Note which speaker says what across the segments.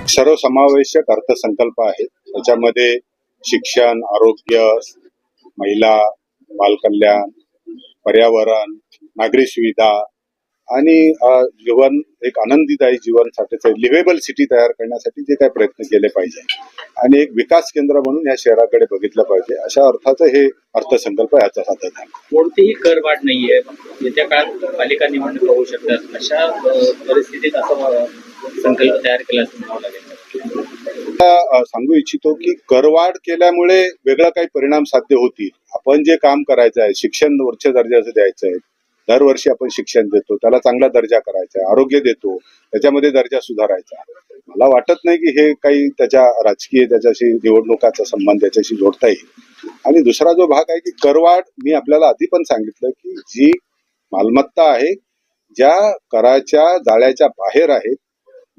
Speaker 1: सर्वसमावेशक अर्थसंकल्प आहे. त्याच्यामध्ये शिक्षण, आरोग्य, महिला, बालकल्याण, पर्यावरण, नागरी सुविधा आणि जीवन एक आनंदीदायी जीवनसाठी लिव्हेबल सिटी तयार करण्यासाठी जे काही प्रयत्न केले पाहिजे आणि एक विकास केंद्र म्हणून या शहराकडे बघितलं पाहिजे अशा अर्थाचं हे अर्थसंकल्प याचा साधन आहे.
Speaker 2: कोणतीही करवाढ नाहीये, येत्या काळात पालिका निवडणूक होऊ शकतात, अशा परिस्थितीत असा संकल्प तयार केला असं म्हणावं लागेल.
Speaker 1: सांगू इच्छितो की करवाढ केल्यामुळे वेगळा काही परिणाम साध्य होतील. आपण जे काम करायचं आहे, शिक्षण उच्च दर्जाचं द्यायचं आहे, दरवर्षी आपण शिक्षण देतो, त्याला चांगला दर्जा करायचा आहे, आरोग्य देतो, त्याच्यामध्ये दर्जा सुधारायचा. मला वाटत नाही की हे काही त्याच्या राजकीय त्याच्याशी निवडणुकाचा संबंध त्याच्याशी जोडता येईल. आणि दुसरा जो भाग आहे की करवाढ, मी आपल्याला आधी पण सांगितलं की जी मालमत्ता आहे ज्या कराच्या जाळ्याच्या बाहेर आहेत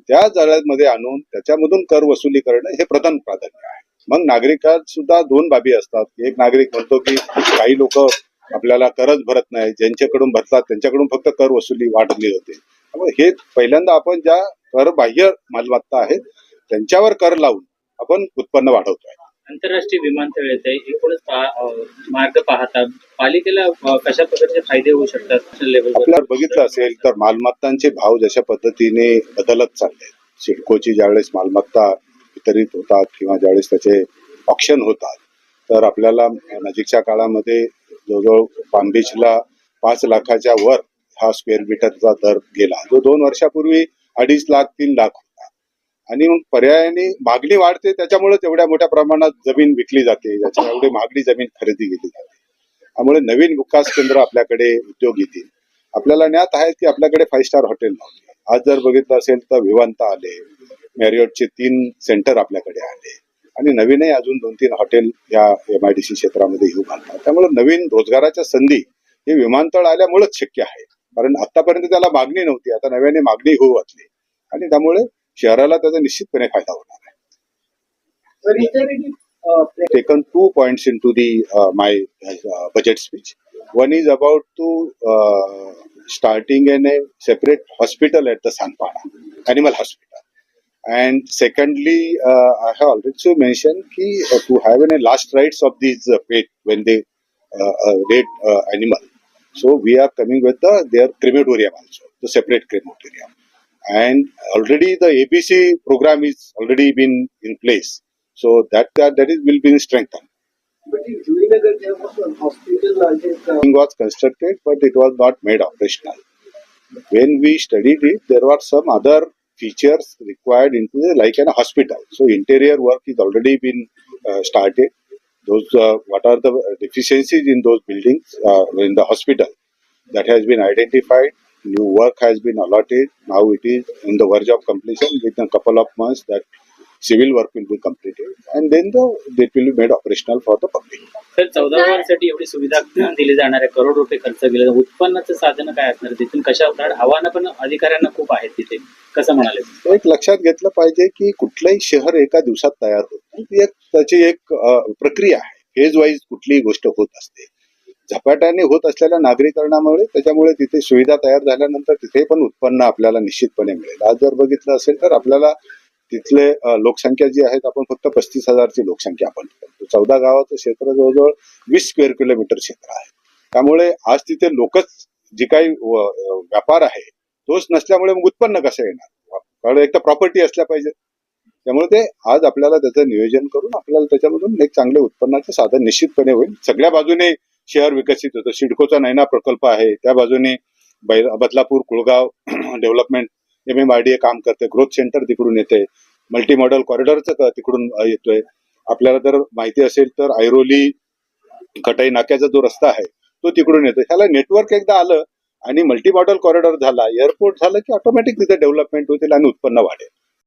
Speaker 1: त्या जाळ्यामध्ये आणून त्याच्यामधून कर वसुली करणं हे प्रधान प्राधान्य आहे. मग नागरिकात सुद्धा दोन बाबी असतात. एक नागरिक म्हणतो की काही लोक आपल्याला करच भरत नाही, ज्यांच्याकडून भरतात त्यांच्याकडून फक्त कर वसुली वाढली होते. त्यामुळे हे पहिल्यांदा आपण ज्या कर बाह्य मालमत्ता आहेत त्यांच्यावर कर लावून आपण उत्पन्न वाढवतोय.
Speaker 2: आंतरराष्ट्रीय विमानतळ येते, एकूणच मार्ग पाहता पालिकेला कशा प्रकारचे फायदे होऊ शकतात?
Speaker 1: आपल्याला बघितलं असेल तर मालमत्तांचे भाव जशा पद्धतीने बदलत चालले, सिडकोची ज्यावेळेस मालमत्ता वितरित होतात किंवा ज्यावेळेस त्याचे ऑक्शन होतात तर आपल्याला नजीकच्या काळामध्ये जवळजवळ पाम बीचला 5 लाखाच्या वर हा स्क्वेअर मीटरचा दर गेला, जो 2 वर्षापूर्वी 2.5 लाख 3 लाख होता. आणि मग पर्यायाने मागणी वाढते, त्याच्यामुळे एवढ्या मोठ्या प्रमाणात जमीन विकली जाते, त्याच्या एवढी महागडी जमीन खरेदी केली जाते. त्यामुळे नवीन विकास केंद्र आपल्याकडे उद्योग येतील. आपल्याला ज्ञात आहे की आपल्याकडे 5 स्टार हॉटेल नव्हते. आज जर बघितलं असेल तर विवांता आले, मॅरियटचे 3 सेंटर आपल्याकडे आले आणि नवीनही अजून 2-3 हॉटेल या MIDC क्षेत्रामध्ये येऊ घालतात. त्यामुळे नवीन रोजगाराच्या संधी हे विमानतळ आल्यामुळेच शक्य आहे, कारण आतापर्यंत त्याला मागणी नव्हती, आता नव्याने मागणी होऊ घातली आणि त्यामुळे शहराला त्याचा निश्चितपणे फायदा होणार आहे. Taken 2 points into the my budget speech. One is about to starting in a separate hospital at the Sanpara, animal hospital. And secondly, I have already mentioned to have a last rites of these pet when they rate animal. So we are coming with their crematorium also, the separate crematorium. And already the ABC program is already been in place. So that will be strengthened.
Speaker 3: But in Juinagar there was a hospital
Speaker 1: was constructed, but it was not made operational. When we studied it, there were some other features required into like a hospital. So interior work is already been started. Those what are the deficiencies in those buildings in the hospital, that has been identified. New work has been allotted. Now it is in the verge of completion. Within a couple of months that civil work will be completed and then it will be made operational for the public.
Speaker 2: Sir, 14 वर्षांसाठी एवढी सुविधा दिली जाणार आहे, करोड रुपये खर्च केले, उत्पन्नाचं साधन काय असणार तिथून? कशा आव्हानं पण अधिकाऱ्यांना खूप आहेत तिथे, कसं म्हणाले?
Speaker 1: एक लक्षात घेतलं पाहिजे की कुठलंही शहर एका दिवसात तयार होत नाही. त्याची एक प्रक्रिया आहे, फेज वाईज कुठलीही गोष्ट होत असते. झपाट्याने होत असलेल्या नागरीकरणामुळे त्याच्यामुळे तिथे सुविधा तयार झाल्यानंतर तिथे पण उत्पन्न आपल्याला निश्चितपणे मिळेल. आज जर बघितलं असेल तर आपल्याला तिथले लोकसंख्या जी आहेत, आपण फक्त 35,000ची लोकसंख्या आपण 14 गावाचं क्षेत्र जवळजवळ 20 स्क्वेअर किलोमीटर क्षेत्र आहे. त्यामुळे आज तिथे लोकच जी काही व्यापार आहे तोच नसल्यामुळे मग उत्पन्न कसं येणार? कारण एक तर प्रॉपर्टी असल्या पाहिजे. त्यामुळे ते आज आपल्याला त्याचं नियोजन करून आपल्याला त्याच्यामधून एक चांगले उत्पन्नाचं साधन निश्चितपणे होईल. सगळ्या बाजूने शहर विकसित होतं. सिडकोचा नैना प्रकल्प आहे, त्या बाजूने बदलापूर कुळगाव डेव्हलपमेंट MMRDA काम करते, ग्रोथ सेंटर तिकडून येते, मल्टी मॉडेल कॉरिडॉरचं तिकडून येतोय. आपल्याला जर माहिती असेल तर ऐरोली कटाई नाक्याचा जो रस्ता आहे तो तिकडून येतो. ह्याला नेटवर्क एकदा आलं आणि मल्टी मॉडेल कॉरिडॉर झाला, एअरपोर्ट झालं की ऑटोमॅटिक तिथे डेव्हलपमेंट होतील आणि उत्पन्न वाढेल.